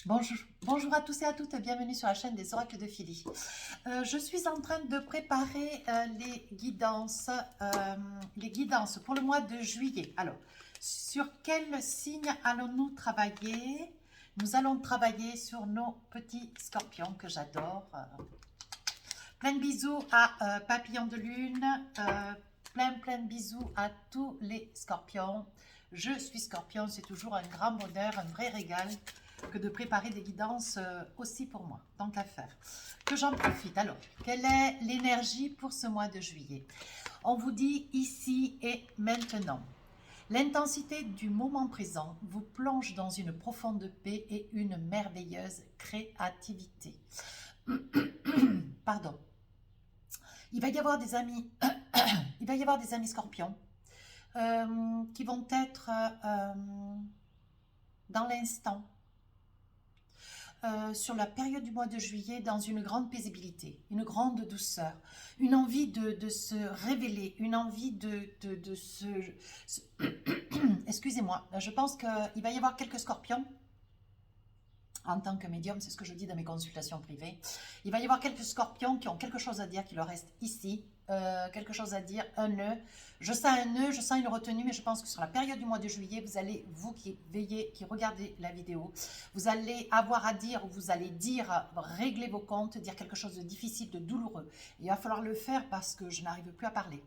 Bonjour, bonjour à tous et à toutes, bienvenue sur la chaîne des oracles de Philly. Je suis en train de préparer les guidances pour le mois de juillet. Alors, sur quel signe allons-nous travailler? Nous allons travailler sur nos petits scorpions que j'adore. Plein de bisous à Papillon de Lune, plein de bisous à tous les scorpions. Je suis scorpion, c'est toujours un grand bonheur, un vrai régal que de préparer des guidances aussi pour moi, tant qu'à faire. Que j'en profite. Alors, quelle est l'énergie pour ce mois de juillet? On vous dit ici et maintenant. L'intensité du moment présent vous plonge dans une profonde paix et une merveilleuse créativité. Pardon. Il va y avoir des amis, il va y avoir des amis scorpions qui vont être dans l'instant, sur la période du mois de juillet dans une grande paisibilité, une grande douceur, une envie de se révéler, une envie de se... Excusez-moi, je pense qu'il va y avoir quelques scorpions. En tant que médium, c'est ce que je dis dans mes consultations privées. Il va y avoir quelques scorpions qui ont quelque chose à dire, qui leur reste ici, quelque chose à dire, un nœud. Je sens un nœud, je sens une retenue, mais je pense que sur la période du mois de juillet, vous allez, vous qui veillez, qui regardez la vidéo, vous allez avoir à dire, vous allez dire, régler vos comptes, dire quelque chose de difficile, de douloureux. Il va falloir le faire parce que je n'arrive plus à parler.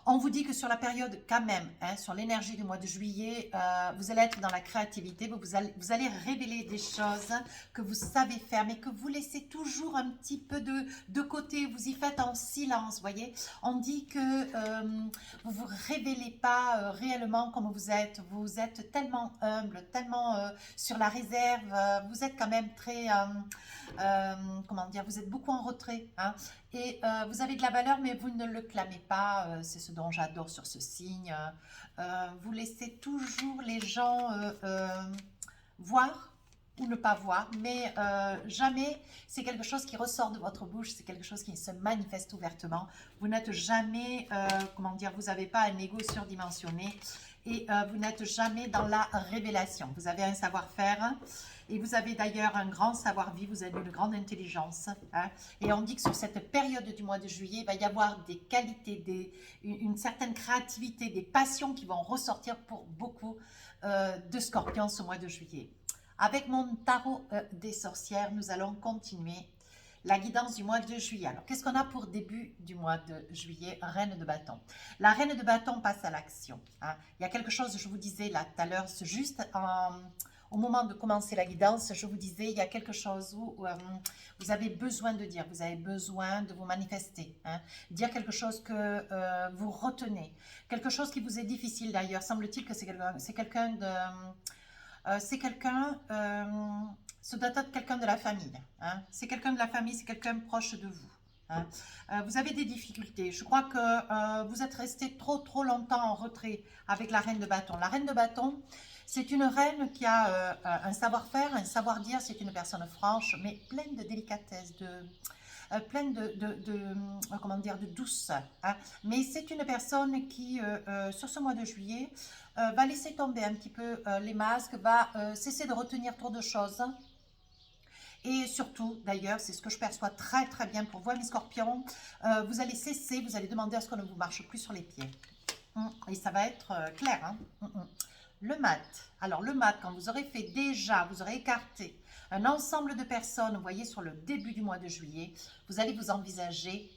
On vous dit que sur la période quand même, sur l'énergie du mois de juillet, vous allez être dans la créativité, vous allez révéler des choses que vous savez faire, mais que vous laissez toujours un petit peu de côté, vous y faites en silence, voyez. On dit que vous ne vous révélez pas réellement comme vous êtes tellement humble, tellement sur la réserve, vous êtes quand même très, comment dire, vous êtes beaucoup en retrait, hein. Et vous avez de la valeur, mais vous ne le clamez pas. C'est ce dont j'adore sur ce signe. Vous laissez toujours les gens voir ou ne pas voir, mais jamais c'est quelque chose qui ressort de votre bouche, c'est quelque chose qui se manifeste ouvertement. Vous n'êtes jamais, comment dire, vous n'avez pas un ego surdimensionné et vous n'êtes jamais dans la révélation. Vous avez un savoir-faire. Et vous avez d'ailleurs un grand savoir-vivre, vous avez une grande intelligence. Hein, et on dit que sur cette période du mois de juillet, il va y avoir des qualités, une certaine créativité, des passions qui vont ressortir pour beaucoup de scorpions ce mois de juillet. Avec mon tarot des sorcières, nous allons continuer la guidance du mois de juillet. Alors, qu'est-ce qu'on a pour début du mois de juillet? Reine de bâton. La reine de bâton passe à l'action. Hein. Il y a quelque chose, je vous disais là tout à l'heure, c'est juste au moment de commencer la guidance, je vous disais, il y a quelque chose où vous avez besoin de dire, vous avez besoin de vous manifester, hein, dire quelque chose que vous retenez, quelque chose qui vous est difficile d'ailleurs. Semble-t-il que c'est quelqu'un de... ce doit être quelqu'un de la famille, hein, c'est quelqu'un de la famille, c'est quelqu'un proche de vous. Hein. Vous avez des difficultés. Je crois que vous êtes resté trop longtemps en retrait avec la reine de bâton. La reine de bâton, c'est une reine qui a un savoir-faire, un savoir-dire. C'est une personne franche, mais pleine de délicatesse, pleine comment dire, de douceur. Hein. Mais c'est une personne qui, sur ce mois de juillet, va laisser tomber un petit peu les masques, va cesser de retenir trop de choses. Et surtout, d'ailleurs, c'est ce que je perçois très bien pour vous, mes scorpions, vous allez cesser, vous allez demander à ce qu'on ne vous marche plus sur les pieds. Et ça va être clair. Hein. Le mat. Alors, le mat, quand vous aurez fait déjà, vous aurez écarté un ensemble de personnes, vous voyez, sur le début du mois de juillet, vous allez vous envisager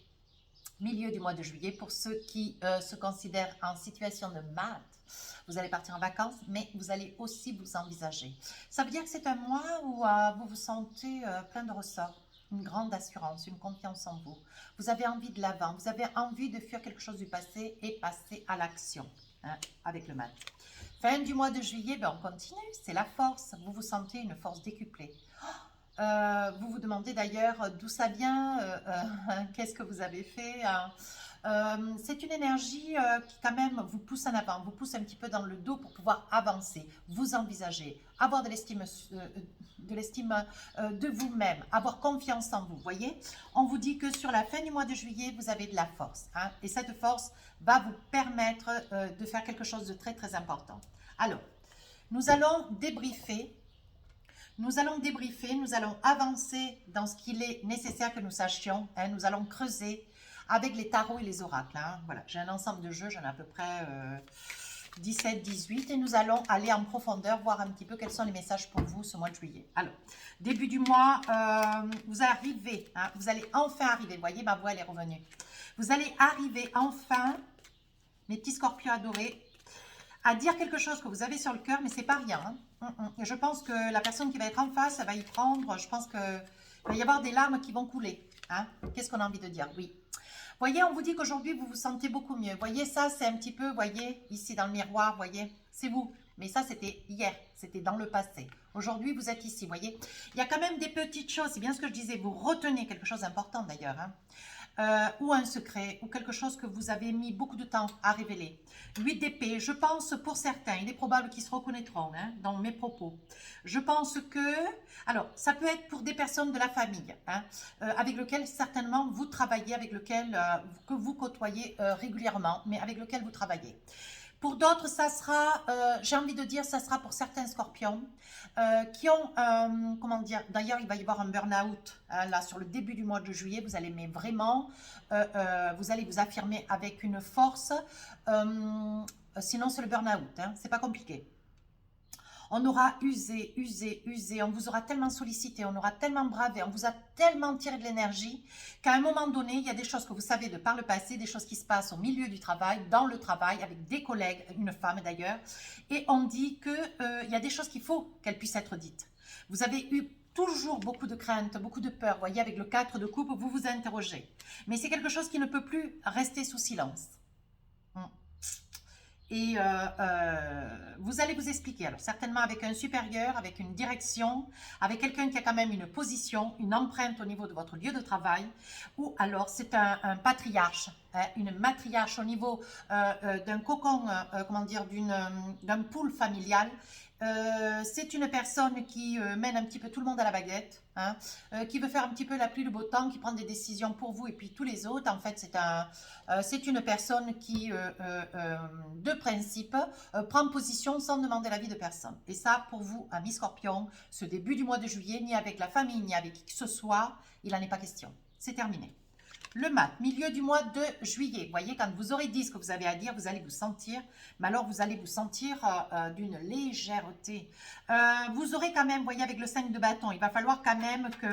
milieu du mois de juillet pour ceux qui se considèrent en situation de mat. Vous allez partir en vacances, mais vous allez aussi vous envisager. Ça veut dire que c'est un mois où vous vous sentez plein de ressorts, une grande assurance, une confiance en vous. Vous avez envie de l'avant, vous avez envie de fuir quelque chose du passé et passer à l'action, hein, avec le mat. Fin du mois de juillet, ben on continue, c'est la force. Vous vous sentez une force décuplée. Vous vous demandez d'ailleurs d'où ça vient, qu'est-ce que vous avez fait. C'est une énergie qui quand même vous pousse en avant, vous pousse un petit peu dans le dos pour pouvoir avancer, vous envisager, avoir de l'estime de vous-même, avoir confiance en vous. Voyez, on vous dit que sur la fin du mois de juillet, vous avez de la force. Hein, et cette force va vous permettre de faire quelque chose de très important. Alors, nous allons débriefer Nous allons débriefer, nous allons avancer dans ce qu'il est nécessaire que nous sachions. Hein, nous allons creuser avec les tarots et les oracles. Hein. Voilà, j'ai un ensemble de jeux, j'en ai à peu près 17, 18. Et nous allons aller en profondeur, voir un petit peu quels sont les messages pour vous ce mois de juillet. Alors, début du mois, vous arrivez, hein, vous allez enfin arriver. Vous voyez, ma voix, elle est revenue. Vous allez arriver enfin, mes petits scorpions adorés, à dire quelque chose que vous avez sur le cœur, mais c'est pas rien. Hein. Et je pense que la personne qui va être en face, elle va y prendre, je pense qu'il va y avoir des larmes qui vont couler. Hein. Qu'est-ce qu'on a envie de dire? Oui. Voyez, on vous dit qu'aujourd'hui, vous vous sentez beaucoup mieux. Voyez, ça, c'est un petit peu, voyez, ici dans le miroir, voyez, c'est vous. Mais ça, c'était hier, c'était dans le passé. Aujourd'hui, vous êtes ici, voyez. Il y a quand même des petites choses, c'est bien ce que je disais, vous retenez quelque chose d'important d'ailleurs, hein. Ou un secret, ou quelque chose que vous avez mis beaucoup de temps à révéler. 8 d'épée, je pense pour certains, il est probable qu'ils se reconnaîtront hein, dans mes propos. Je pense que, alors, ça peut être pour des personnes de la famille, hein, avec lesquelles certainement vous travaillez, avec lesquelles que vous côtoyez régulièrement, mais avec lesquelles vous travaillez. Pour d'autres, ça sera, j'ai envie de dire, ça sera pour certains scorpions qui ont, comment dire, d'ailleurs, il va y avoir un burn-out là sur le début du mois de juillet. Vous allez, mais vraiment, vous allez vous affirmer avec une force. Sinon, c'est le burn-out, hein, c'est pas compliqué. On aura usé, usé, usé, on vous aura tellement sollicité, on aura tellement bravé, on vous a tellement tiré de l'énergie qu'à un moment donné, il y a des choses que vous savez de par le passé, des choses qui se passent au milieu du travail, dans le travail, avec des collègues, une femme d'ailleurs, et on dit qu'il y a des choses qu'il faut qu'elles puissent être dites. Vous avez eu toujours beaucoup de craintes, beaucoup de peur, vous voyez, avec le 4 de coupe, vous vous interrogez. Mais c'est quelque chose qui ne peut plus rester sous silence. Et vous allez vous expliquer, alors certainement avec un supérieur, avec une direction, avec quelqu'un qui a quand même une position, une empreinte au niveau de votre lieu de travail, ou alors c'est un patriarche, hein, une matriarche au niveau d'un cocon, comment dire, d'un pool familial. C'est une personne qui mène un petit peu tout le monde à la baguette, hein, qui veut faire un petit peu la pluie, le beau temps, qui prend des décisions pour vous et puis tous les autres. En fait, c'est une personne qui, de principe, prend position sans demander l'avis de personne. Et ça, pour vous, amis Scorpion, ce début du mois de juillet, ni avec la famille, ni avec qui que ce soit, il n'en est pas question. C'est terminé. Le mat, milieu du mois de juillet. Vous voyez, quand vous aurez dit ce que vous avez à dire, vous allez vous sentir, mais alors vous allez vous sentir d'une légèreté. Vous aurez quand même, vous voyez, avec le 5 de bâton, il va falloir quand même que,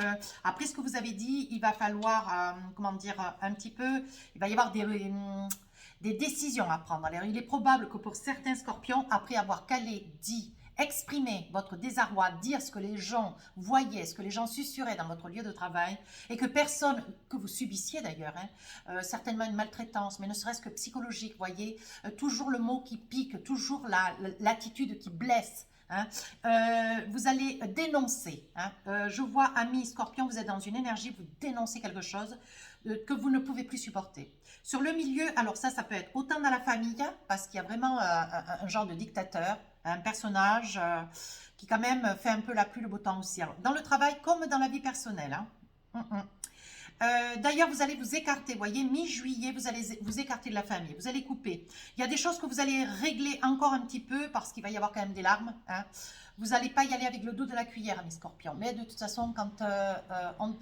après ce que vous avez dit, il va falloir, comment dire, un petit peu, il va y avoir des décisions à prendre. Alors, il est probable que pour certains scorpions, après avoir calé, dit, exprimer votre désarroi, dire ce que les gens voyaient, ce que les gens susurraient dans votre lieu de travail et que personne, que vous subissiez d'ailleurs, hein, certainement une maltraitance, mais ne serait-ce que psychologique, voyez, toujours le mot qui pique, toujours l'attitude qui blesse. Hein. Vous allez dénoncer. Hein. Je vois, amis Scorpion, vous êtes dans une énergie, vous dénoncez quelque chose que vous ne pouvez plus supporter. Sur le milieu, alors ça peut être autant dans la famille, parce qu'il y a vraiment un genre de dictateur, un personnage qui quand même fait un peu la pluie, le beau temps aussi. Alors, dans le travail comme dans la vie personnelle. Hein. D'ailleurs, vous allez vous écarter, vous voyez, mi-juillet, vous allez vous écarter de la famille, vous allez couper. Il y a des choses que vous allez régler encore un petit peu, parce qu'il va y avoir quand même des larmes. Hein. Vous n'allez pas y aller avec le dos de la cuillère, mes scorpions. Mais de toute façon, quand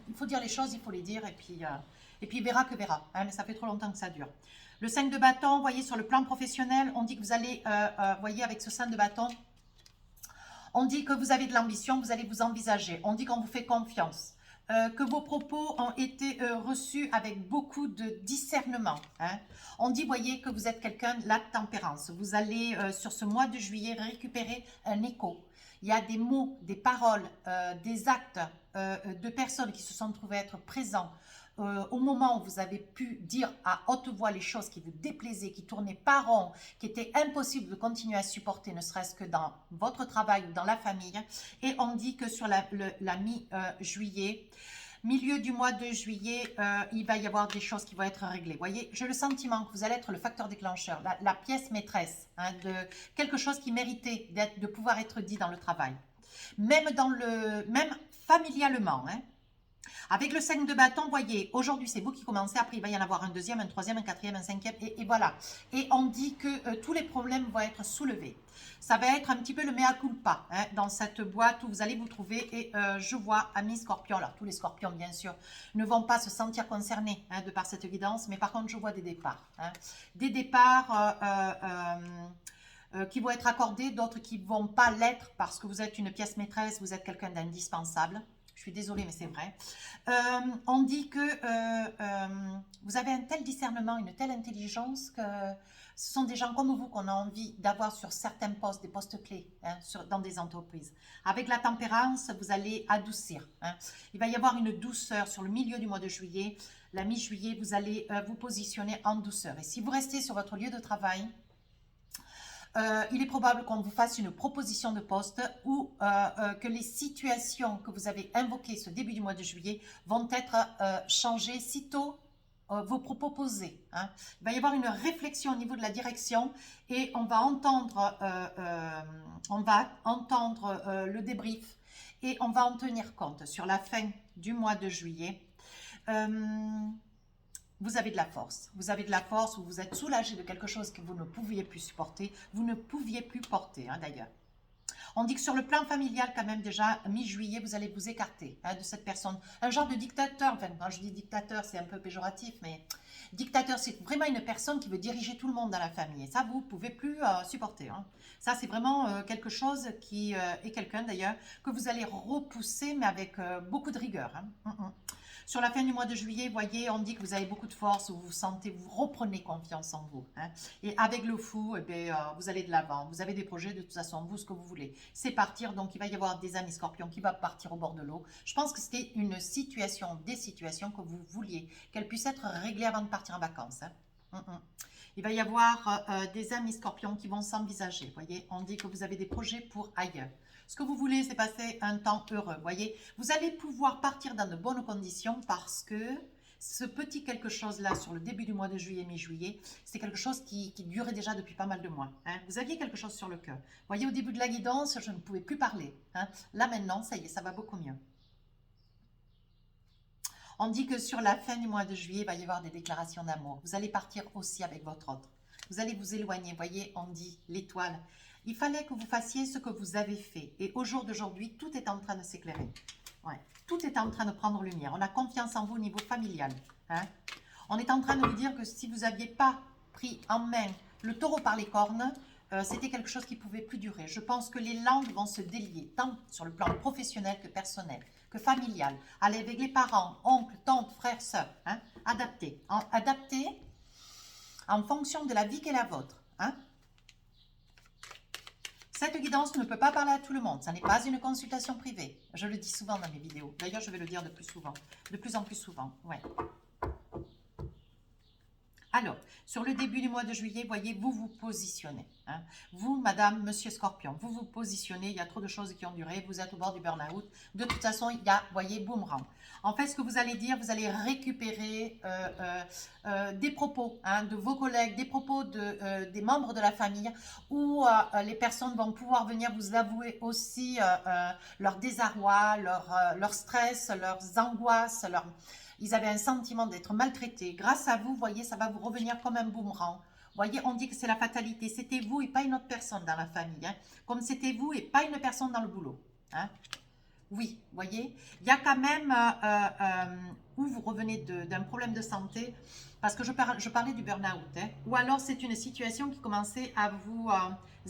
il faut dire les choses, il faut les dire, et puis verra que verra. Hein, mais ça fait trop longtemps que ça dure. Le 5 de bâton, vous voyez, sur le plan professionnel, on dit que vous allez, voyez, avec ce 5 de bâton, on dit que vous avez de l'ambition, vous allez vous envisager. On dit qu'on vous fait confiance. Que vos propos ont été reçus avec beaucoup de discernement. Hein. On dit, voyez, que vous êtes quelqu'un de la tempérance. Vous allez, sur ce mois de juillet, récupérer un écho. Il y a des mots, des paroles, des actes de personnes qui se sont trouvées être présents au moment où vous avez pu dire à haute voix les choses qui vous déplaisaient, qui tournaient pas rond, qui étaient impossibles de continuer à supporter, ne serait-ce que dans votre travail ou dans la famille. Et on dit que sur la mi-juillet, milieu du mois de juillet, il va y avoir des choses qui vont être réglées. Vous voyez, j'ai le sentiment que vous allez être le facteur déclencheur, la pièce maîtresse, hein, de quelque chose qui méritait de pouvoir être dit dans le travail. Même familialement, hein. Avec le 5 de bâton, vous voyez, aujourd'hui c'est vous qui commencez, après il va y en avoir un deuxième, un troisième, un quatrième, un cinquième, et voilà. Et on dit que tous les problèmes vont être soulevés. Ça va être un petit peu le mea culpa hein, dans cette boîte où vous allez vous trouver. Et je vois, amis scorpions, alors tous les scorpions bien sûr ne vont pas se sentir concernés hein, de par cette guidance, mais par contre je vois des départs. Hein. Des départs qui vont être accordés, d'autres qui ne vont pas l'être parce que vous êtes une pièce maîtresse, vous êtes quelqu'un d'indispensable. Je suis désolée, mais c'est vrai. On dit que vous avez un tel discernement, une telle intelligence que ce sont des gens comme vous qu'on a envie d'avoir sur certains postes, des postes clés hein, dans des entreprises. Avec la tempérance, vous allez adoucir. Hein. Il va y avoir une douceur sur le milieu du mois de juillet. La mi-juillet, vous allez vous positionner en douceur. Et si vous restez sur votre lieu de travail, il est probable qu'on vous fasse une proposition de poste ou que les situations que vous avez invoquées ce début du mois de juillet vont être changées sitôt vos propos posés. Hein. Il va y avoir une réflexion au niveau de la direction et on va entendre, le débrief et on va en tenir compte sur la fin du mois de juillet. Vous avez de la force. Vous avez de la force, vous êtes soulagé de quelque chose que vous ne pouviez plus supporter, vous ne pouviez plus porter hein, d'ailleurs. On dit que sur le plan familial, quand même, déjà, mi-juillet, vous allez vous écarter hein, de cette personne. Un genre de dictateur, enfin, quand je dis dictateur, c'est un peu péjoratif, mais dictateur, c'est vraiment une personne qui veut diriger tout le monde dans la famille. Et ça, vous ne pouvez plus supporter. Hein. Ça, c'est vraiment quelque chose qui est quelqu'un, d'ailleurs, que vous allez repousser, mais avec beaucoup de rigueur. Hein. Sur la fin du mois de juillet, voyez, on dit que vous avez beaucoup de force, vous vous sentez, vous reprenez confiance en vous. Hein. Et avec le fou, eh bien, vous allez de l'avant. Vous avez des projets, de toute façon, vous, ce que vous voulez. C'est partir, donc il va y avoir des amis scorpions qui vont partir au bord de l'eau. Je pense que c'était une situation, des situations que vous vouliez, qu'elles puissent être réglées avant de partir en vacances. Hein. Il va y avoir des amis scorpions qui vont s'envisager. Voyez, on dit que vous avez des projets pour ailleurs. Ce que vous voulez, c'est passer un temps heureux. Voyez, vous allez pouvoir partir dans de bonnes conditions parce que ce petit quelque chose-là, sur le début du mois de juillet, mi-juillet, c'est quelque chose qui durait déjà depuis pas mal de mois. Hein. Vous aviez quelque chose sur le cœur. Voyez, au début de la guidance, je ne pouvais plus parler. Hein. Là, maintenant, ça y est, ça va beaucoup mieux. On dit que sur la fin du mois de juillet, il va y avoir des déclarations d'amour. Vous allez partir aussi avec votre autre. Vous allez vous éloigner. Voyez, on dit l'étoile. Il fallait que vous fassiez ce que vous avez fait. Et au jour d'aujourd'hui, tout est en train de s'éclairer. Ouais. Tout est en train de prendre lumière. On a confiance en vous au niveau familial. Hein. On est en train de vous dire que si vous n'aviez pas pris en main le taureau par les cornes, c'était quelque chose qui ne pouvait plus durer. Je pense que les langues vont se délier, tant sur le plan professionnel que personnel, que familial. Allez avec les parents, oncles, tantes, frères, sœurs. Hein. Adaptez. Adaptez en fonction de la vie qu'est la vôtre. Hein. Cette guidance ne peut pas parler à tout le monde. Ça n'est pas une consultation privée. Je le dis souvent dans mes vidéos. D'ailleurs, je vais le dire de plus en plus souvent. Ouais. Alors, sur le début du mois de juillet, voyez, vous vous positionnez. Hein. Vous, madame, monsieur Scorpion, vous vous positionnez. Il y a trop de choses qui ont duré. Vous êtes au bord du burn-out. De toute façon, il y a, voyez, boomerang. En fait, ce que vous allez dire, vous allez récupérer des propos hein, de vos collègues, des propos des membres de la famille, où les personnes vont pouvoir venir vous avouer aussi leur désarroi, leur stress, leurs angoisses, Ils avaient un sentiment d'être maltraités. Grâce à vous, voyez, ça va vous revenir comme un boomerang. Voyez, on dit que c'est la fatalité. C'était vous et pas une autre personne dans la famille. Hein. Comme c'était vous et pas une personne dans le boulot. Hein. Oui, voyez, il y a quand même où vous revenez d'un problème de santé, parce que je parlais du burn-out, hein, ou alors c'est une situation qui commençait à vous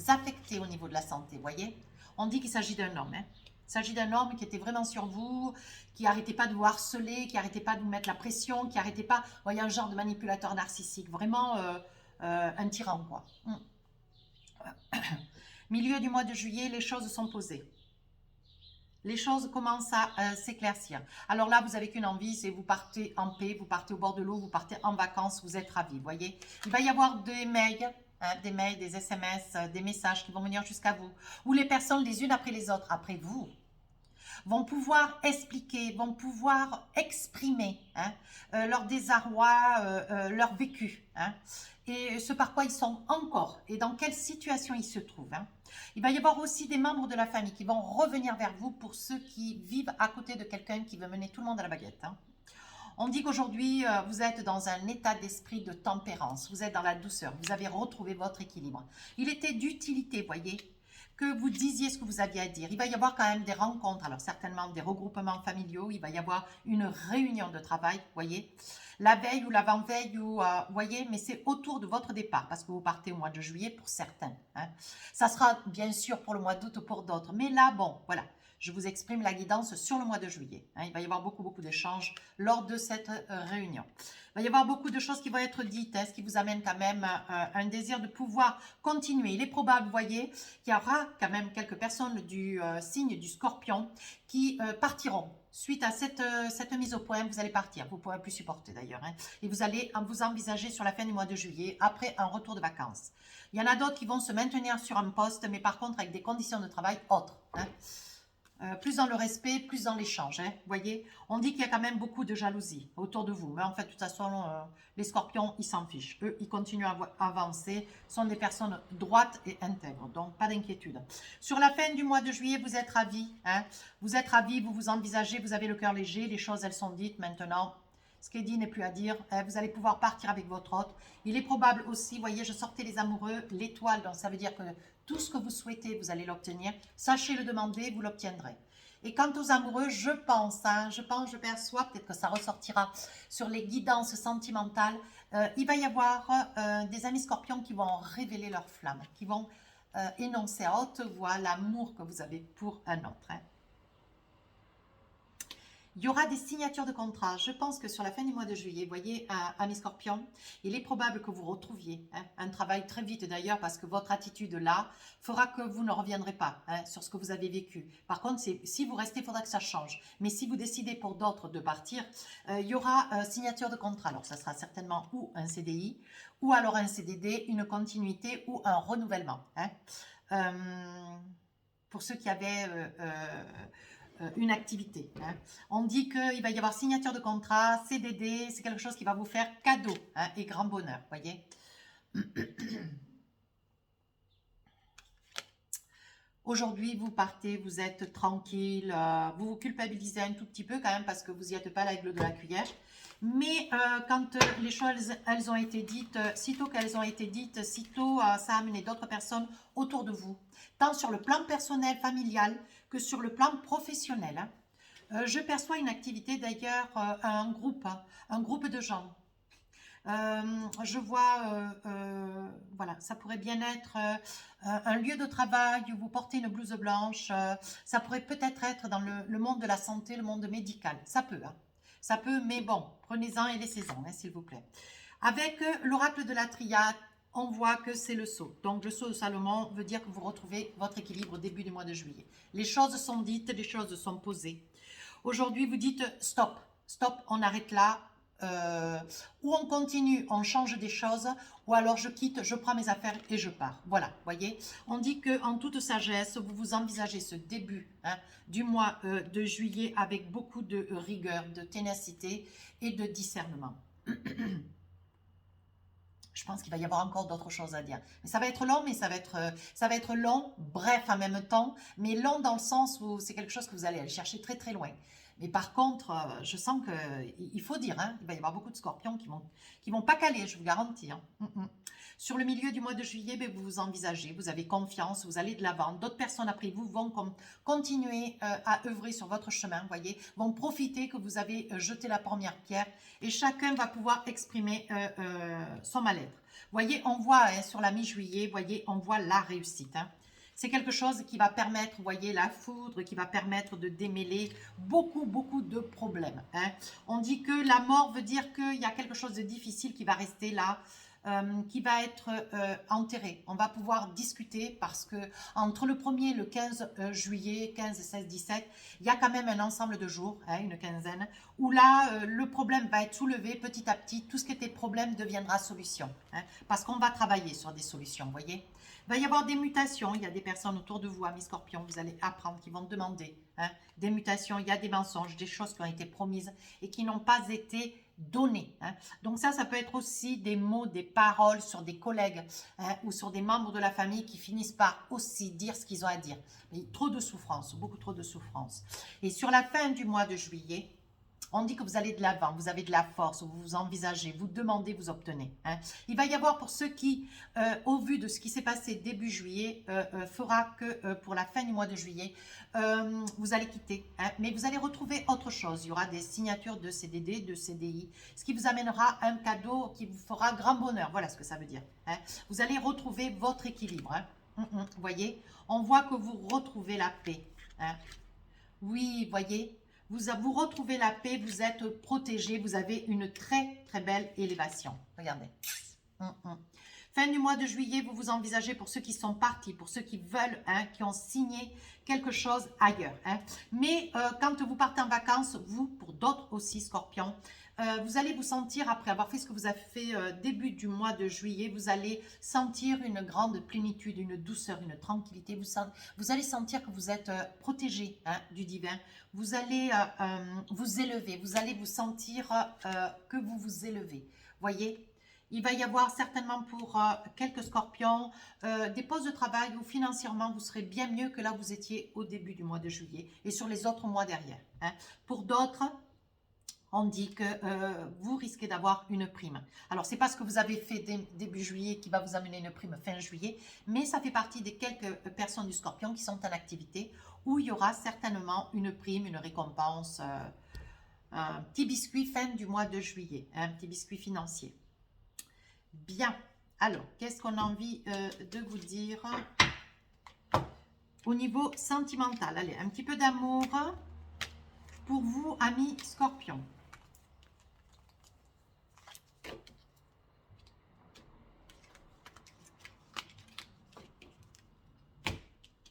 affecter au niveau de la santé, voyez. On dit qu'il s'agit d'un homme, hein. Il s'agit d'un homme qui était vraiment sur vous, qui n'arrêtait pas de vous harceler, qui n'arrêtait pas de vous mettre la pression, qui n'arrêtait pas, voyez, un genre de manipulateur narcissique, vraiment un tyran, quoi. Milieu du mois de juillet, les choses sont posées. Les choses commencent à s'éclaircir. Alors là, vous n'avez qu'une envie, c'est vous partez en paix, vous partez au bord de l'eau, vous partez en vacances, vous êtes ravis, voyez. Il va y avoir des mails, des SMS, des messages qui vont venir jusqu'à vous, où les personnes, les unes après les autres, après vous, vont pouvoir expliquer, vont pouvoir exprimer hein, leur désarroi, leur vécu, hein, et ce par quoi ils sont encore, et dans quelle situation ils se trouvent. Hein. Il va y avoir aussi des membres de la famille qui vont revenir vers vous pour ceux qui vivent à côté de quelqu'un qui veut mener tout le monde à la baguette. Hein. On dit qu'aujourd'hui, vous êtes dans un état d'esprit de tempérance, vous êtes dans la douceur, vous avez retrouvé votre équilibre. Il était d'utilité, voyez, que vous disiez ce que vous aviez à dire. Il va y avoir quand même des rencontres, alors certainement des regroupements familiaux, il va y avoir une réunion de travail, voyez, la veille ou l'avant-veille, ou voyez, mais c'est autour de votre départ, parce que vous partez au mois de juillet pour certains. Hein. Ça sera bien sûr pour le mois d'août ou pour d'autres, mais là, bon, voilà. Je vous exprime la guidance sur le mois de juillet. Hein. Il va y avoir beaucoup d'échanges lors de cette réunion. Il va y avoir beaucoup de choses qui vont être dites, hein, ce qui vous amène quand même un désir de pouvoir continuer. Il est probable, vous voyez, qu'il y aura quand même quelques personnes du signe du Scorpion qui partiront. Suite à cette mise au point, vous allez partir. Vous ne pourrez plus supporter d'ailleurs. Hein. Et vous allez vous envisager sur la fin du mois de juillet, après un retour de vacances. Il y en a d'autres qui vont se maintenir sur un poste, mais par contre avec des conditions de travail autres. Hein. Plus dans le respect, plus dans l'échange. Hein, voyez, on dit qu'il y a quand même beaucoup de jalousie autour de vous. Mais en fait, de toute façon, les scorpions, ils s'en fichent. Eux, ils continuent à avancer. Ce sont des personnes droites et intègres. Donc, pas d'inquiétude. Sur la fin du mois de juillet, vous êtes ravis. Hein, vous êtes ravis, vous vous envisagez, vous avez le cœur léger. Les choses, elles sont dites maintenant. Ce qui est dit n'est plus à dire. Vous allez pouvoir partir avec votre hôte. Il est probable aussi, voyez, je sortais les amoureux, l'étoile. Donc, ça veut dire que tout ce que vous souhaitez, vous allez l'obtenir. Sachez le demander, vous l'obtiendrez. Et quant aux amoureux, je pense, je perçois, peut-être que ça ressortira sur les guidances sentimentales, il va y avoir des amis scorpions qui vont révéler leur flamme, qui vont énoncer à haute voix l'amour que vous avez pour un autre. Hein. Il y aura des signatures de contrat. Je pense que sur la fin du mois de juillet, vous voyez, amis scorpions, il est probable que vous retrouviez un travail très vite d'ailleurs, parce que votre attitude là fera que vous ne reviendrez pas sur ce que vous avez vécu. Par contre, si vous restez, il faudra que ça change. Mais si vous décidez pour d'autres de partir, il y aura signature de contrat. Alors, ça sera certainement ou un CDI, ou alors un CDD, une continuité ou un renouvellement. Hein. Pour ceux qui avaient... une activité. Hein. On dit qu'il va y avoir signature de contrat, CDD, c'est quelque chose qui va vous faire cadeau et grand bonheur, voyez. Aujourd'hui, vous partez, vous êtes tranquille, vous vous culpabilisez un tout petit peu quand même parce que vous n'y êtes pas l'aigle de la cuillère. Mais quand les choses, elles ont été dites, sitôt qu'elles ont été dites, sitôt ça a amené d'autres personnes autour de vous, tant sur le plan personnel, familial, que sur le plan professionnel. Hein. Je perçois une activité d'ailleurs, un groupe de gens. Je vois, voilà, ça pourrait bien être un lieu de travail où vous portez une blouse blanche. Ça pourrait peut-être être dans le monde de la santé, le monde médical. Ça peut, hein. Ça peut, mais bon, prenez-en et laissez-en, hein, s'il vous plaît. Avec l'oracle de la triade, on voit que c'est le sceau. Donc, le sceau de Salomon veut dire que vous retrouvez votre équilibre au début du mois de juillet. Les choses sont dites, les choses sont posées. Aujourd'hui, vous dites stop, stop, on arrête là. Ou on continue, on change des choses, ou alors je quitte, je prends mes affaires et je pars. Voilà, voyez. On dit qu'en toute sagesse, vous vous envisagez ce début du mois de juillet avec beaucoup de rigueur, de ténacité et de discernement. Je pense qu'il va y avoir encore d'autres choses à dire. Mais ça va être long, mais ça va être long, bref en même temps, mais long dans le sens où c'est quelque chose que vous allez aller chercher très très loin. Mais par contre, je sens qu'il faut dire, hein, il va y avoir beaucoup de scorpions qui vont pas caler, je vous garantis. Hein. Sur le milieu du mois de juillet, ben, vous vous envisagez, vous avez confiance, vous allez de l'avant. D'autres personnes après vous vont continuer à œuvrer sur votre chemin, voyez, vont profiter que vous avez jeté la première pierre et chacun va pouvoir exprimer son mal-être. Voyez, on voit hein, sur la mi-juillet, voyez, on voit la réussite. Hein. C'est quelque chose qui va permettre, vous voyez, la foudre, qui va permettre de démêler beaucoup de problèmes. Hein. On dit que la mort veut dire qu'il y a quelque chose de difficile qui va rester là, qui va être enterré. On va pouvoir discuter parce que entre le 1er et le 15 juillet, 15, 16, 17, il y a quand même un ensemble de jours, hein, une quinzaine, où là, le problème va être soulevé petit à petit. Tout ce qui était problème deviendra solution. Hein, parce qu'on va travailler sur des solutions, vous voyez. Il va y avoir des mutations, il y a des personnes autour de vous, amis scorpions, vous allez apprendre, qui vont demander hein, des mutations, il y a des mensonges, des choses qui ont été promises et qui n'ont pas été donner. Hein. Donc ça peut être aussi des mots, des paroles sur des collègues ou sur des membres de la famille qui finissent par aussi dire ce qu'ils ont à dire. Mais trop de souffrance, beaucoup trop de souffrance. Et sur la fin du mois de juillet, on dit que vous allez de l'avant, vous avez de la force, vous vous envisagez, vous demandez, vous obtenez. Hein. Il va y avoir pour ceux qui, au vu de ce qui s'est passé début juillet, fera que pour la fin du mois de juillet, vous allez quitter. Hein, mais vous allez retrouver autre chose. Il y aura des signatures de CDD, de CDI, ce qui vous amènera un cadeau qui vous fera grand bonheur. Voilà ce que ça veut dire. Hein. Vous allez retrouver votre équilibre. Hein. Vous voyez, on voit que vous retrouvez la paix. Hein. Oui, voyez. Vous retrouvez la paix, vous êtes protégé, vous avez une très très belle élévation. Regardez. Fin du mois de juillet, vous vous envisagez pour ceux qui sont partis, pour ceux qui veulent, hein, qui ont signé quelque chose ailleurs. Hein. Mais quand vous partez en vacances, vous, pour d'autres aussi, Scorpion, vous allez vous sentir, après avoir fait ce que vous avez fait début du mois de juillet, vous allez sentir une grande plénitude, une douceur, une tranquillité. Vous allez sentir que vous êtes protégé hein, du divin. Vous allez vous élever, vous allez vous sentir que vous vous élevez. Voyez, il va y avoir certainement pour quelques scorpions des postes de travail où financièrement vous serez bien mieux que là où vous étiez au début du mois de juillet et sur les autres mois derrière. Hein. Pour d'autres, on dit que vous risquez d'avoir une prime. Alors, ce n'est pas ce que vous avez fait début juillet qui va vous amener une prime fin juillet, mais ça fait partie des quelques personnes du Scorpion qui sont en activité où il y aura certainement une prime, une récompense, un petit biscuit fin du mois de juillet, un petit biscuit financier. Bien. Alors, qu'est-ce qu'on a envie de vous dire au niveau sentimental? Allez, un petit peu d'amour pour vous, amis Scorpions.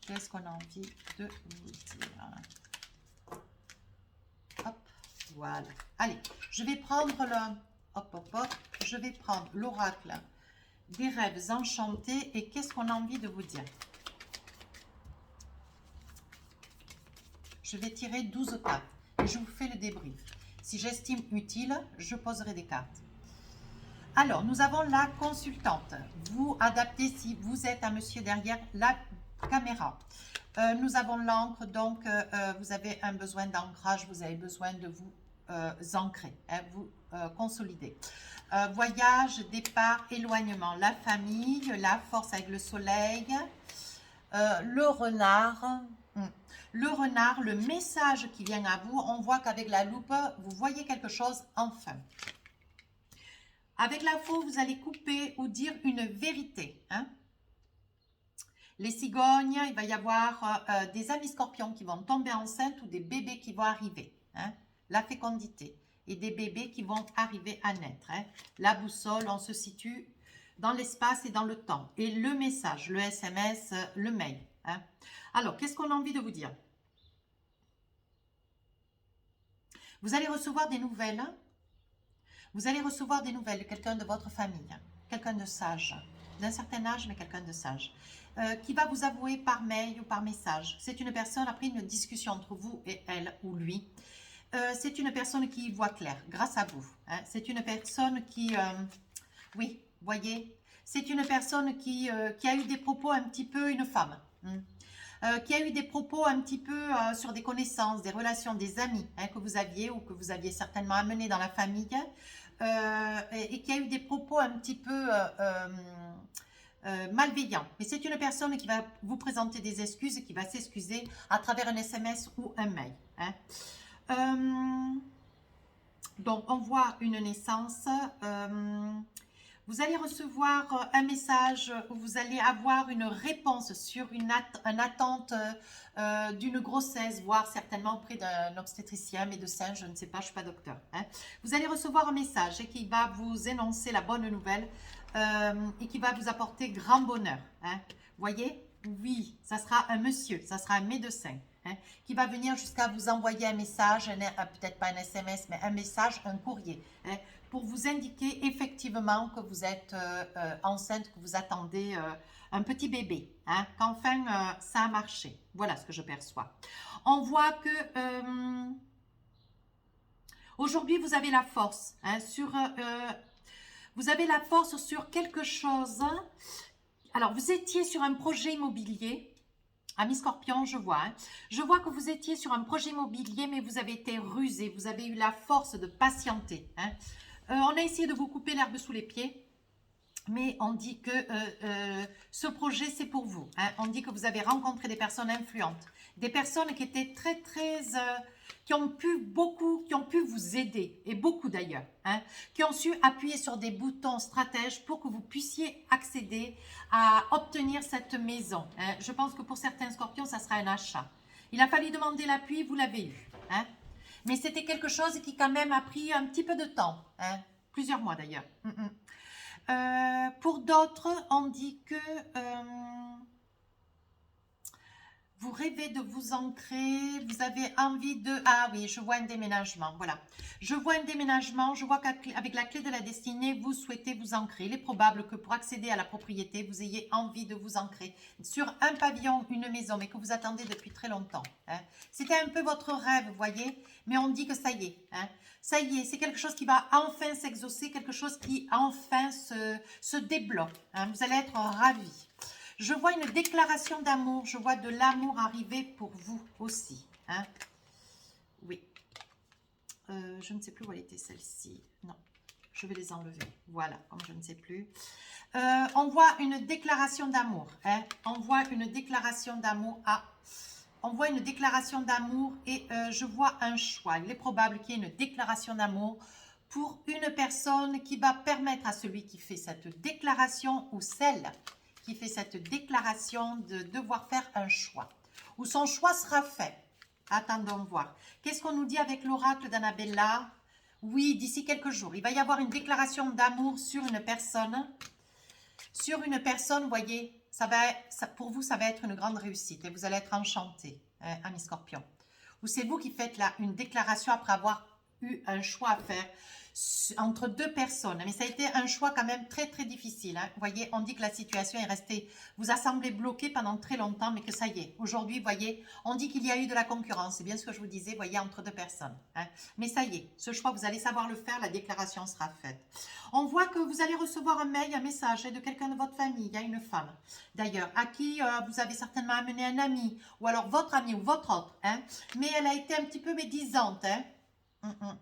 Qu'est-ce qu'on a envie de vous dire? Hop, voilà. Allez, je vais prendre le... Hop, hop, hop. Je vais prendre l'oracle des rêves enchantés. Et qu'est-ce qu'on a envie de vous dire? Je vais tirer 12 cartes. Et je vous fais le débrief. Si j'estime utile, je poserai des cartes. Alors, nous avons la consultante. Vous adaptez si vous êtes un monsieur derrière la caméra. Nous avons l'encre, donc vous avez un besoin d'ancrage, vous avez besoin de vous ancrer, hein, vous consolider. Voyage, départ, éloignement, la famille, la force avec le soleil, le renard. Le renard, le message qui vient à vous, on voit qu'avec la loupe, vous voyez quelque chose enfin. Avec la faux, vous allez couper ou dire une vérité. Hein? Les cigognes, il va y avoir des amis scorpions qui vont tomber enceintes ou des bébés qui vont arriver. Hein? La fécondité et des bébés qui vont arriver à naître. Hein? La boussole, on se situe dans l'espace et dans le temps. Et le message, le SMS, le mail. Hein? Alors, qu'est-ce qu'on a envie de vous dire? Vous allez recevoir des nouvelles. Vous allez recevoir des nouvelles de quelqu'un de votre famille, quelqu'un de sage, d'un certain âge, mais quelqu'un de sage, qui va vous avouer par mail ou par message. C'est une personne, après une discussion entre vous et elle ou lui, c'est une personne qui voit clair, grâce à vous. Hein. C'est une personne qui, oui, voyez, c'est une personne qui a eu des propos un petit peu, une femme, qui a eu des propos un petit peu sur des connaissances, des relations, des amis hein, que vous aviez ou que vous aviez certainement amenés dans la famille et qui a eu des propos un petit peu malveillants. Mais c'est une personne qui va vous présenter des excuses et qui va s'excuser à travers un SMS ou un mail. Hein. Donc, on voit une naissance. Vous allez recevoir un message où vous allez avoir une réponse sur une attente d'une grossesse, voire certainement auprès d'un obstétricien, médecin, je ne sais pas, je ne suis pas docteur. Hein. Vous allez recevoir un message qui va vous énoncer la bonne nouvelle et qui va vous apporter grand bonheur. Hein. Voyez? Oui, ça sera un monsieur, ça sera un médecin. Hein, qui va venir jusqu'à vous envoyer un message, peut-être pas un SMS, mais un message, un courrier, hein, pour vous indiquer effectivement que vous êtes enceinte, que vous attendez un petit bébé, hein, qu'enfin ça a marché. Voilà ce que je perçois. On voit que Aujourd'hui, vous avez la force. Hein, vous avez la force sur quelque chose. Alors, vous étiez sur un projet immobilier. Ami Scorpion, je vois. Hein. Je vois que vous étiez sur un projet immobilier, mais vous avez été rusé. Vous avez eu la force de patienter. Hein. On a essayé de vous couper l'herbe sous les pieds. Mais on dit que ce projet, c'est pour vous. Hein. On dit que vous avez rencontré des personnes influentes. Des personnes qui étaient qui ont pu vous aider, et beaucoup d'ailleurs, hein, qui ont su appuyer sur des boutons stratèges pour que vous puissiez accéder à obtenir cette maison. Hein. Je pense que pour certains scorpions, ça sera un achat. Il a fallu demander l'appui, vous l'avez eu. Hein. Mais c'était quelque chose qui quand même a pris un petit peu de temps. Hein. Plusieurs mois d'ailleurs. Pour d'autres, on dit que vous rêvez de vous ancrer, vous avez envie de... Ah oui, je vois un déménagement, voilà. Je vois un déménagement, je vois qu'avec la clé de la destinée, vous souhaitez vous ancrer. Il est probable que pour accéder à la propriété, vous ayez envie de vous ancrer sur un pavillon, une maison, mais que vous attendez depuis très longtemps. Hein. C'était un peu votre rêve, vous voyez, mais on dit que ça y est. Hein. Ça y est, c'est quelque chose qui va enfin s'exaucer, quelque chose qui enfin se débloque. Hein. Vous allez être ravis. Je vois une déclaration d'amour. Je vois de l'amour arriver pour vous aussi. Hein. Oui. Je ne sais plus où elle était celle-ci. Non. Je vais les enlever. Voilà, comme je ne sais plus. On voit une déclaration d'amour. Hein. On voit une déclaration d'amour à... On voit une déclaration d'amour et je vois un choix. Il est probable qu'il y ait une déclaration d'amour pour une personne qui va permettre à celui qui fait cette déclaration ou celle qui fait cette déclaration de devoir faire un choix. Ou son choix sera fait. Attendons voir. Qu'est-ce qu'on nous dit avec l'oracle d'Annabella? Oui, d'ici quelques jours. Il va y avoir une déclaration d'amour sur une personne. Sur une personne, vous voyez, pour vous, ça va être une grande réussite. Et vous allez être enchanté, hein, ami Scorpion. Ou c'est vous qui faites là une déclaration après avoir eu un choix à faire entre deux personnes. Mais ça a été un choix quand même très très difficile. Hein. Vous voyez, on dit que la situation est restée, vous a semblé bloquée pendant très longtemps, mais que ça y est. Aujourd'hui, vous voyez, on dit qu'il y a eu de la concurrence. C'est bien ce que je vous disais, vous voyez, entre deux personnes. Hein. Mais ça y est, ce choix, vous allez savoir le faire, la déclaration sera faite. On voit que vous allez recevoir un mail, un message de quelqu'un de votre famille. Il y a une femme, d'ailleurs, à qui vous avez certainement amené un ami, ou alors votre ami ou votre autre. Hein. Mais elle a été un petit peu médisante. Hein.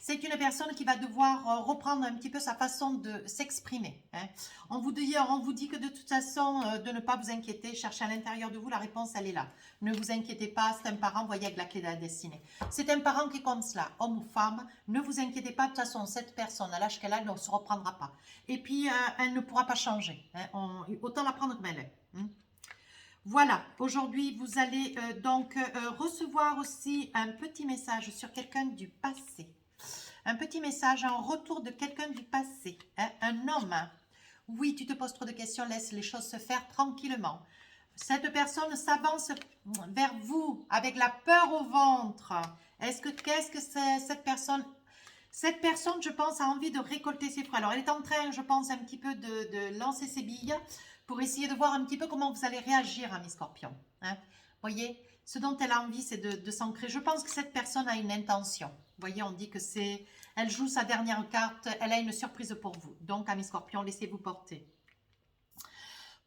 C'est une personne qui va devoir reprendre un petit peu sa façon de s'exprimer. Hein. On vous dit que de toute façon, de ne pas vous inquiéter, cherchez à l'intérieur de vous, la réponse, elle est là. Ne vous inquiétez pas, c'est un parent, vous voyez, avec la clé de la destinée. C'est un parent qui est comme cela, homme ou femme, ne vous inquiétez pas, de toute façon, cette personne, à l'âge qu'elle a, elle ne se reprendra pas. Et puis, elle ne pourra pas changer. Hein. Autant la prendre comme elle est. Hein. Voilà, aujourd'hui, vous allez donc recevoir aussi un petit message sur quelqu'un du passé. Un petit message en retour de quelqu'un du passé, hein, un homme. Oui, tu te poses trop de questions, laisse les choses se faire tranquillement. Cette personne s'avance vers vous avec la peur au ventre. Qu'est-ce que c'est cette personne? Cette personne, je pense, a envie de récolter ses fruits. Alors, elle est en train, je pense, un petit peu de lancer ses billes pour essayer de voir un petit peu comment vous allez réagir, ami Scorpion. Hein? Voyez, ce dont elle a envie, c'est de s'ancrer. Je pense que cette personne a une intention. Vous voyez, on dit que c'est... Elle joue sa dernière carte, elle a une surprise pour vous. Donc, ami Scorpion, laissez-vous porter.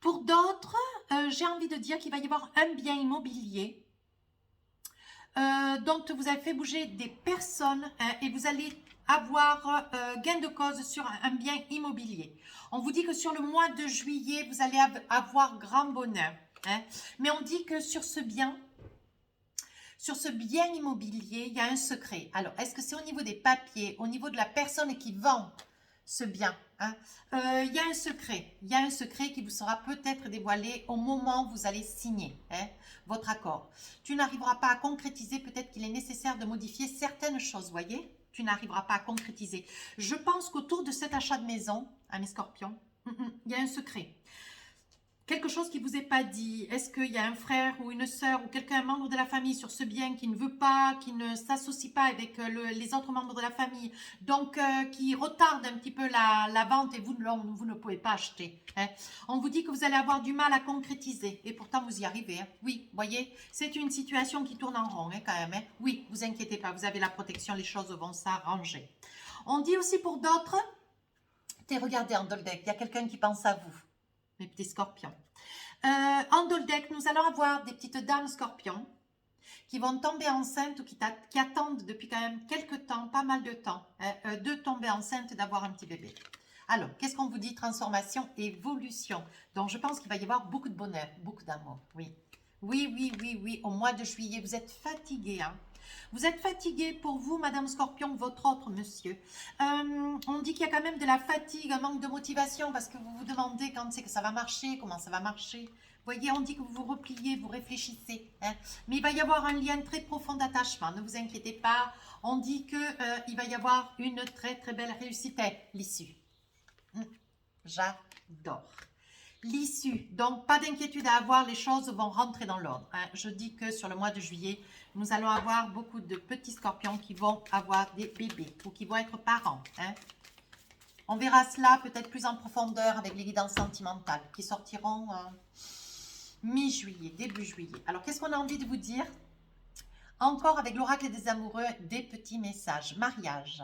Pour d'autres, j'ai envie de dire qu'il va y avoir un bien immobilier dont vous avez fait bouger des personnes hein, et vous allez avoir gain de cause sur un bien immobilier. On vous dit que sur le mois de juillet, vous allez avoir grand bonheur. Hein, mais on dit que sur ce bien immobilier, il y a un secret. Alors, est-ce que c'est au niveau des papiers, au niveau de la personne qui vend ce bien hein? Il y a un secret. Il y a un secret qui vous sera peut-être dévoilé au moment où vous allez signer hein, votre accord. Tu n'arriveras pas à concrétiser. Peut-être qu'il est nécessaire de modifier certaines choses, voyez? Tu n'arriveras pas à concrétiser. Je pense qu'autour de cet achat de maison, ami Scorpion, il y a un secret. quelque chose qui ne vous est pas dit. Est-ce qu'il y a un frère ou une sœur ou quelqu'un, un membre de la famille sur ce bien qui ne veut pas, qui ne s'associe pas avec les autres membres de la famille, donc qui retarde un petit peu la vente et vous ne pouvez pas acheter, hein. On vous dit que vous allez avoir du mal à concrétiser et pourtant vous y arrivez, hein. Oui, voyez, c'est une situation qui tourne en rond, hein, quand même, hein. Oui, vous inquiétez pas, vous avez la protection, les choses vont s'arranger. On dit aussi pour d'autres, regardez en deck, il y a quelqu'un qui pense à vous. Mes petits scorpions. En Doldec, nous allons avoir des petites dames scorpions qui vont tomber enceintes ou qui attendent depuis quand même quelques temps, pas mal de temps, de tomber enceinte, d'avoir un petit bébé. Alors, qu'est-ce qu'on vous dit? Transformation, évolution. Donc, je pense qu'il va y avoir beaucoup de bonheur, beaucoup d'amour. Oui. Oui, oui, oui, oui. Au mois de juillet, vous êtes fatigué, hein? Vous êtes fatigué pour vous, Madame Scorpion, votre autre monsieur. On dit qu'il y a quand même de la fatigue, un manque de motivation parce que vous vous demandez quand c'est que ça va marcher, comment ça va marcher. Vous voyez, on dit que vous vous repliez, vous réfléchissez, hein. Mais il va y avoir un lien très profond d'attachement, ne vous inquiétez pas. On dit qu'il va y avoir une très très belle réussite, l'issue. J'adore. L'issue, donc pas d'inquiétude à avoir, les choses vont rentrer dans l'ordre, hein. Je dis que sur le mois de juillet, nous allons avoir beaucoup de petits scorpions qui vont avoir des bébés ou qui vont être parents, hein. On verra cela peut-être plus en profondeur avec les guidances sentimentales qui sortiront mi-juillet, début juillet. Alors, qu'est-ce qu'on a envie de vous dire? Encore avec l'oracle des amoureux, des petits messages. Mariage.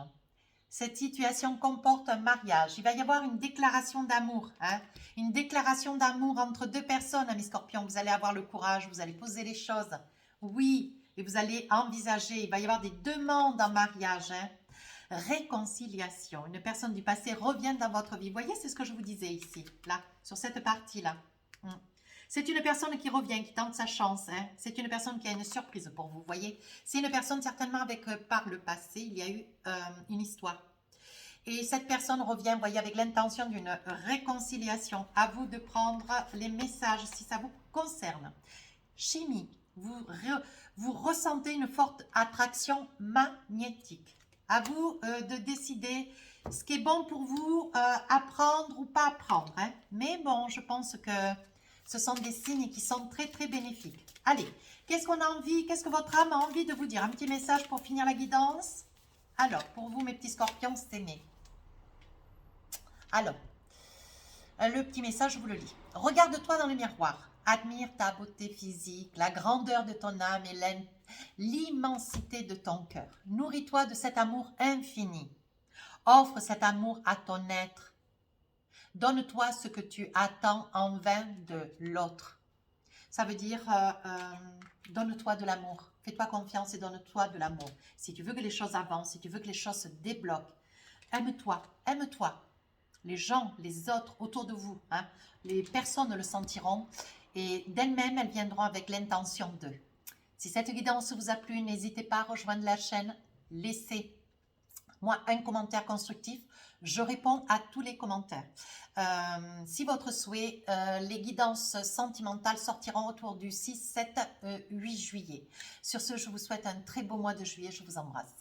Cette situation comporte un mariage. Il va y avoir une déclaration d'amour, hein? Une déclaration d'amour entre deux personnes, amis scorpions. Vous allez avoir le courage, vous allez poser les choses. Oui, et vous allez envisager. Il va y avoir des demandes en mariage, hein? Réconciliation. Une personne du passé revient dans votre vie. Vous voyez, c'est ce que je vous disais ici, là, sur cette partie-là. C'est une personne qui revient, qui tente sa chance, hein? C'est une personne qui a une surprise pour vous, voyez. C'est une personne certainement avec, par le passé, il y a eu une histoire. Et cette personne revient, voyez, avec l'intention d'une réconciliation. À vous de prendre les messages si ça vous concerne. Chimie, vous ressentez une forte attraction magnétique. À vous de décider ce qui est bon pour vous, apprendre ou pas apprendre, hein? Mais bon, je pense que ce sont des signes qui sont très très bénéfiques. Allez, qu'est-ce qu'on a envie, qu'est-ce que votre âme a envie de vous dire? Un petit message pour finir la guidance. Alors, pour vous mes petits scorpions, c'est né. Alors, le petit message, je vous le lis. Regarde-toi dans le miroir. Admire ta beauté physique, la grandeur de ton âme et l'immensité de ton cœur. Nourris-toi de cet amour infini. Offre cet amour à ton être. Donne-toi ce que tu attends en vain de l'autre. Ça veut dire, donne-toi de l'amour. Fais-toi confiance et donne-toi de l'amour. Si tu veux que les choses avancent, si tu veux que les choses se débloquent, aime-toi, aime-toi. Les gens, les autres autour de vous, hein, les personnes le sentiront et d'elles-mêmes, elles viendront avec l'intention d'eux. Si cette guidance vous a plu, n'hésitez pas à rejoindre la chaîne. Laissez-moi un commentaire constructif. Je réponds à tous les commentaires. Si votre souhait, les guidances sentimentales sortiront autour du 6, 7, 8 juillet. Sur ce, je vous souhaite un très beau mois de juillet. Je vous embrasse.